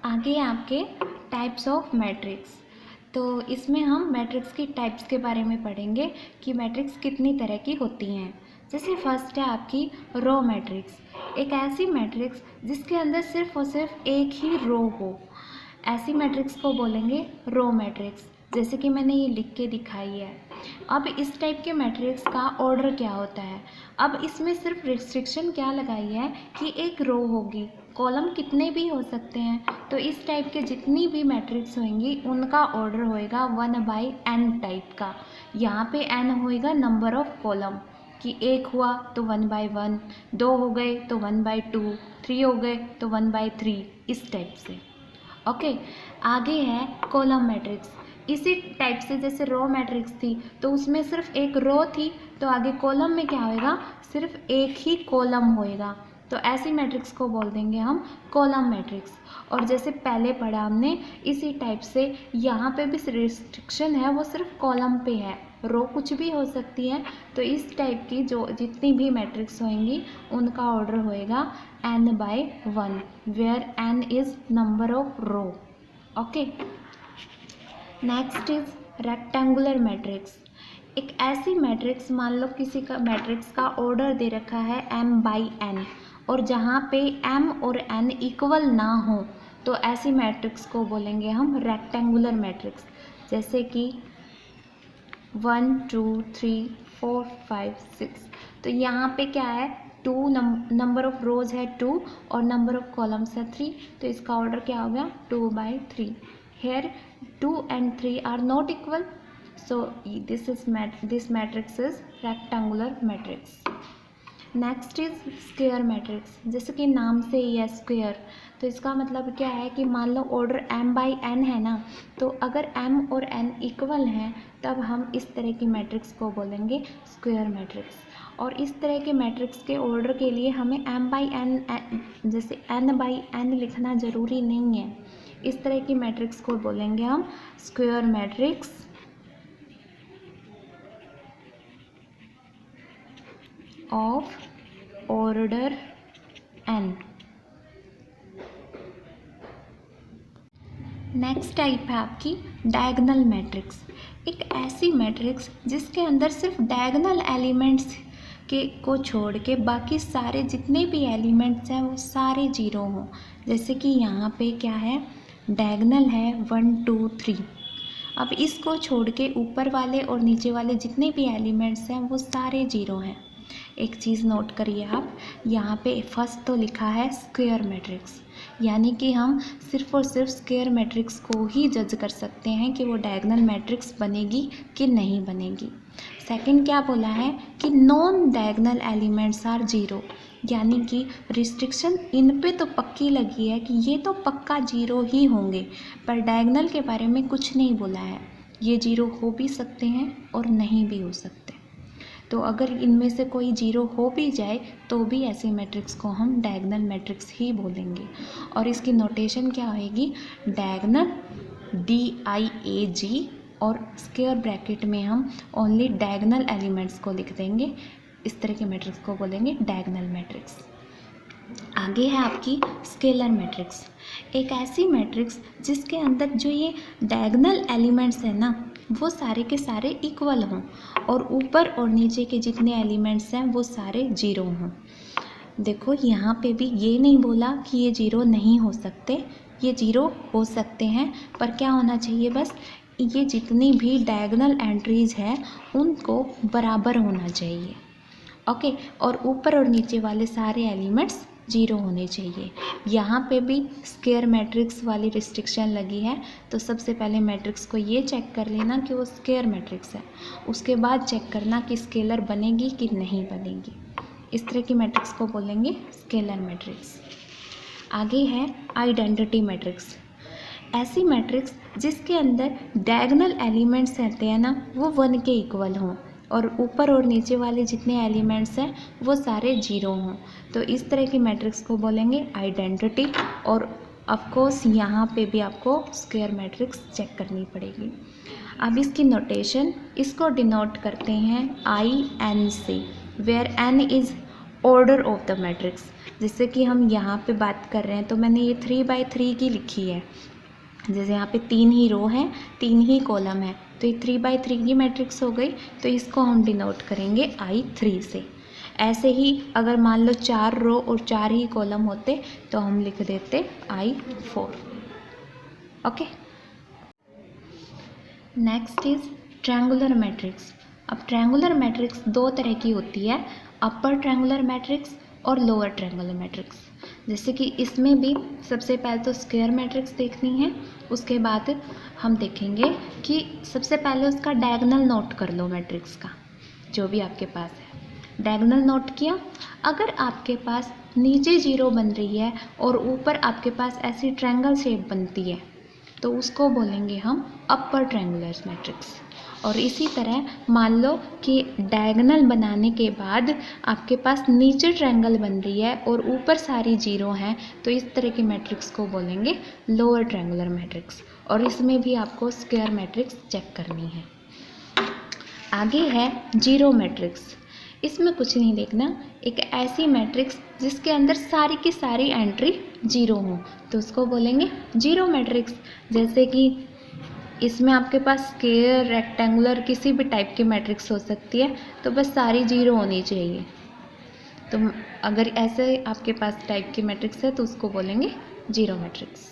आगे आपके types of matrix. तो इसमें हम मैट्रिक्स की टाइप्स के बारे में पढ़ेंगे कि मैट्रिक्स कितनी तरह की होती हैं। जैसे फर्स्ट है आपकी रो मैट्रिक्स, एक ऐसी मैट्रिक्स जिसके अंदर सिर्फ और सिर्फ एक ही रो हो, ऐसी मैट्रिक्स को बोलेंगे रो मैट्रिक्स, जैसे कि मैंने ये लिख के दिखाई है। अब इस टाइप के मैट्रिक्स का ऑर्डर क्या होता है, अब इसमें सिर्फ रिस्ट्रिक्शन क्या लगाई है कि एक रो होगी, कॉलम कितने भी हो सकते हैं। तो इस टाइप के जितनी भी मैट्रिक्स होंगी उनका ऑर्डर होएगा 1/n टाइप का। यहाँ पे n होएगा नंबर ऑफ कॉलम, कि एक हुआ तो 1/1, 2 हो गए तो 1/2, 3 हो गए तो 1/3, इस टाइप से। ओके, आगे है कॉलम मैट्रिक्स। इसी टाइप से जैसे रो मैट्रिक्स थी तो उसमें सिर्फ एक रो थी, तो आगे कॉलम में क्या होएगा, सिर्फ एक ही कॉलम होएगा, तो ऐसी मैट्रिक्स को बोल देंगे हम कॉलम मैट्रिक्स। और जैसे पहले पढ़ा हमने इसी टाइप से यहाँ पे भी रिस्ट्रिक्शन है, वो सिर्फ कॉलम पे है, रो कुछ भी हो सकती है। तो इस टाइप की जो जितनी भी मैट्रिक्स होंगी उनका ऑर्डर होएगा n/1, where n is number of row. Okay, next is rectangular matrix. एक ऐसी मैट्रिक्स, मान लो किसी का मैट्रिक्स का ऑर्डर दे रखा है m/n, और जहाँ पे m और n इक्वल ना हो तो ऐसी मैट्रिक्स को बोलेंगे हम रेक्टेंगुलर मैट्रिक्स। जैसे कि 1 2 3 4 5 6, तो यहाँ पे क्या है, नंबर ऑफ रोज है 2 और नंबर ऑफ कॉलम्स है 3, तो इसका ऑर्डर क्या हो गया 2/3। Here 2 and 3 are not equal, so this matrix is rectangular matrix. Next is square matrix. जैसे कि नाम से ही है स्क्वायर, तो इसका मतलब क्या है कि मान लो ऑर्डर m/n है ना, तो अगर m और n इक्वल हैं तब हम इस तरह की मैट्रिक्स को बोलेंगे स्क्वायर मैट्रिक्स। और इस तरह के मैट्रिक्स के ऑर्डर के लिए हमें m/n जैसे n/n लिखना ज़रूरी नहीं है, इस तरह की मैट्रिक्स को बोलेंगे हम square matrix of order n। Next type है आपकी डायगोनल मैट्रिक्स। एक ऐसी मैट्रिक्स जिसके अंदर सिर्फ डायगोनल एलिमेंट्स को छोड़ के बाकी सारे जितने भी एलिमेंट्स हैं वो सारे जीरो हों। जैसे कि यहाँ पे क्या है, डायगोनल है 1 2 3। अब इसको छोड़ के ऊपर वाले और नीचे वाले जितने भी एलिमेंट्स हैं वो सारे जीरो हैं। एक चीज़ नोट करिए आप, यहाँ पे फर्स्ट तो लिखा है स्क्वायर मैट्रिक्स, यानी कि हम सिर्फ और सिर्फ स्क्वायर मैट्रिक्स को ही जज कर सकते हैं कि वो डायगोनल मैट्रिक्स बनेगी कि नहीं बनेगी। सेकंड क्या बोला है कि non diagonal elements are zero, यानी कि रिस्ट्रिक्शन इन पे तो पक्की लगी है कि ये तो पक्का जीरो ही होंगे, पर डायगोनल के बारे में कुछ नहीं बोला है, ये जीरो हो भी सकते हैं और नहीं भी हो सकते। तो अगर इनमें से कोई जीरो हो भी जाए तो भी ऐसे मैट्रिक्स को हम डायगोनल मैट्रिक्स ही बोलेंगे। और इसकी नोटेशन क्या होएगी, डायगोनल DIAG, और स्क्वायर ब्रैकेट में हम ओनली डायगोनल एलिमेंट्स को लिख देंगे। इस तरह के मैट्रिक्स को बोलेंगे डायगोनल मैट्रिक्स। आगे है आपकी स्केलर मैट्रिक्स। एक ऐसी मैट्रिक्स जिसके अंदर जो ये डायगोनल एलिमेंट्स हैं ना वो सारे के सारे इक्वल हों, और ऊपर और नीचे के जितने एलिमेंट्स हैं वो सारे जीरो हों। देखो यहाँ पे भी ये नहीं बोला कि ये जीरो नहीं हो सकते, ये जीरो हो सकते हैं, पर क्या होना चाहिए, बस ये जितनी भी डायगोनल एंट्रीज हैं उनको बराबर होना चाहिए। ओके, और ऊपर और नीचे वाले सारे एलिमेंट्स जीरो होने चाहिए। यहाँ पे भी स्क्वायर मैट्रिक्स वाली रिस्ट्रिक्शन लगी है, तो सबसे पहले मैट्रिक्स को ये चेक कर लेना कि वो स्क्वायर मैट्रिक्स है, उसके बाद चेक करना कि स्केलर बनेगी कि नहीं बनेगी। इस तरह की मैट्रिक्स को बोलेंगे स्केलर मैट्रिक्स। आगे है आइडेंटिटी मैट्रिक्स। ऐसी मैट्रिक्स जिसके अंदर डायगोनल एलिमेंट्स रहते हैं ना वो 1 के इक्वल हों, और ऊपर और नीचे वाले जितने एलिमेंट्स हैं वो सारे जीरो हों, तो इस तरह की मैट्रिक्स को बोलेंगे आइडेंटिटी। और ऑफ कोर्स यहाँ पे भी आपको स्क्वायर मैट्रिक्स चेक करनी पड़ेगी। अब इसकी नोटेशन, इसको डिनोट करते हैं IN से, where N is order of the matrix. जैसे कि हम यहाँ पे बात कर रहे हैं तो मैंने ये 3/3 की लिखी है। जैसे यहाँ पे 3 ही रो हैं, 3 ही कॉलम है, तो ये 3/3 की मैट्रिक्स हो गई, तो इसको हम डिनोट करेंगे I3 से। ऐसे ही अगर मान लो 4 रो और 4 ही कॉलम होते तो हम लिख देते I4। Okay, next is triangular matrix. अब ट्रायंगुलर मैट्रिक्स दो तरह की होती है, अपर ट्रायंगुलर मैट्रिक्स और लोअर ट्रायंगुलर मैट्रिक्स। जैसे कि इसमें भी सबसे पहले तो स्क्वायर मैट्रिक्स देखनी है, उसके बाद हम देखेंगे कि सबसे पहले उसका डायगोनल नोट कर लो मैट्रिक्स का, जो भी आपके पास है। डायगोनल नोट किया, अगर आपके पास नीचे 0 बन रही है और ऊपर आपके पास ऐसी ट्रायंगल शेप बनती है तो उसको बोलेंगे हम अपर ट्रायंगुलर मैट्रिक्स। और इसी तरह मान लो कि डायगोनल बनाने के बाद आपके पास नीचे ट्रायंगल बन रही है और ऊपर सारी 0 हैं, तो इस तरह की मैट्रिक्स को बोलेंगे लोअर ट्रायंगुलर मैट्रिक्स। और इसमें भी आपको स्क्वायर मैट्रिक्स चेक करनी है। आगे है जीरो मैट्रिक्स। इसमें कुछ नहीं देखना, एक ऐसी मैट्रिक्स जिसके अंदर सारी की सारी एंट्री 0 हो, तो उसको बोलेंगे जीरो मैट्रिक्स। जैसे कि इसमें आपके पास स्क्वायर, रेक्टेंगुलर, किसी भी टाइप की मैट्रिक्स हो सकती है, तो बस सारी 0 होनी चाहिए। तो अगर ऐसे आपके पास टाइप की मैट्रिक्स है तो उसको बोलेंगे जीरो मैट्रिक्स।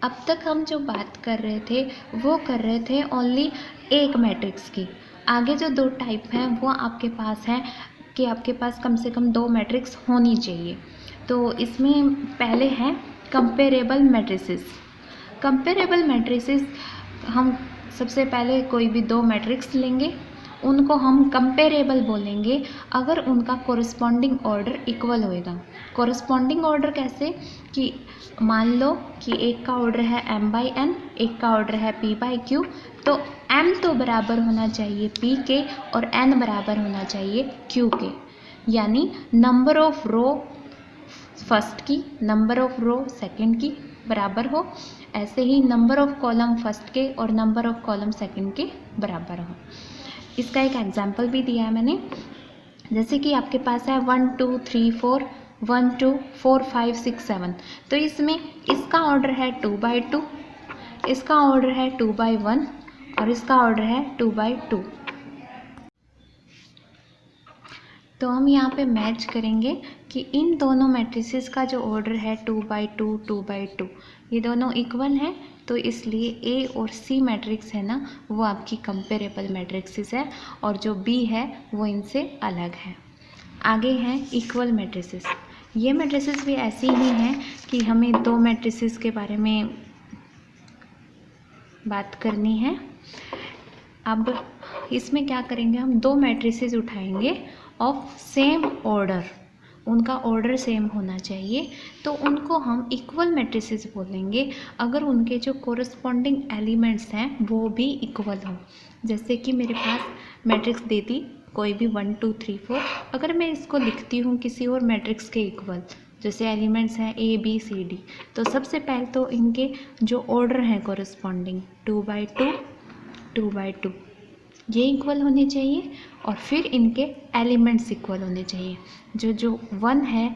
अब तक हम जो बात कर रहे थे वो कर रहे थे ओनली एक मैट्रिक्स की। आगे जो 2 टाइप हैं वो आपके पास हैं कि आपके पास कम से कम 2 मैट्रिक्स होनी चाहिए। तो इसमें पहले है कंपेरेबल मैट्रिसेस। कंपेरेबल मैट्रिसेस, हम सबसे पहले कोई भी 2 मैट्रिक्स लेंगे, उनको हम कंपेरेबल बोलेंगे अगर उनका कोरिस्पॉन्डिंग ऑर्डर इक्वल होएगा। कोरिस्पॉन्डिंग ऑर्डर कैसे, कि मान लो कि एक का ऑर्डर है m/n, एक का ऑर्डर है p/q, तो m तो बराबर होना चाहिए p के और n बराबर होना चाहिए q के। यानी नंबर ऑफ रो फर्स्ट की नंबर ऑफ रो सेकंड की बराबर हो, ऐसे ही नंबर ऑफ कॉलम फर्स्ट के और नंबर ऑफ कॉलम सेकंड के बराबर हो। इसका एक एग्जांपल भी दिया है मैंने। जैसे कि आपके पास है 1 2 3 4, 1 2 4 5 6 7, तो इसमें इसका ऑर्डर है 2/2, इसका ऑर्डर है 2/1 और इसका ऑर्डर है 2/2। तो हम यहाँ पे मैच करेंगे कि इन दोनों मैट्रिसेस का जो ऑर्डर है 2/2 2/2, ये दोनों इक्वल हैं, तो इसलिए ए और सी मैट्रिक्स है ना वो आपकी कंपेरेबल मैट्रिक्सेस है और जो बी है वो इनसे अलग है। आगे हैं इक्वल मैट्रिसेस। ये मैट्रिसेस भी ऐसी ही हैं कि हमें 2 मैट्रिसेस के बारे में बात करनी है। अब इसमें क्या करेंगे, हम 2 मैट्रिसेस उठाएंगे ऑफ सेम ऑर्डर, उनका ऑर्डर सेम होना चाहिए, तो उनको हम इक्वल मैट्रिसेस बोलेंगे अगर उनके जो कोरिस्पॉन्डिंग एलिमेंट्स हैं वो भी इक्वल हों। जैसे कि मेरे पास मैट्रिक्स दे दी कोई भी 1 2 3 4, अगर मैं इसको लिखती हूँ किसी और मैट्रिक्स के इक्वल, जैसे एलिमेंट्स हैं A B C D, तो सबसे पहले तो इनके जो ऑर्डर हैं कोरिस्पॉन्डिंग 2/2 2/2 ये इक्वल होने चाहिए, और फिर इनके एलिमेंट्स इक्वल होने चाहिए। जो 1 है,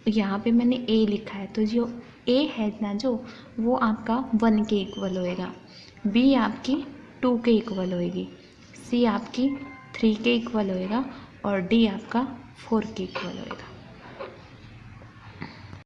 यहाँ पे मैंने A लिखा है, तो जो A है ना जो वो आपका 1 के इक्वल होएगा, B आपकी 2 के इक्वल होएगी, C आपकी 3 के इक्वल होएगा और D आपका 4 के इक्वल होएगा।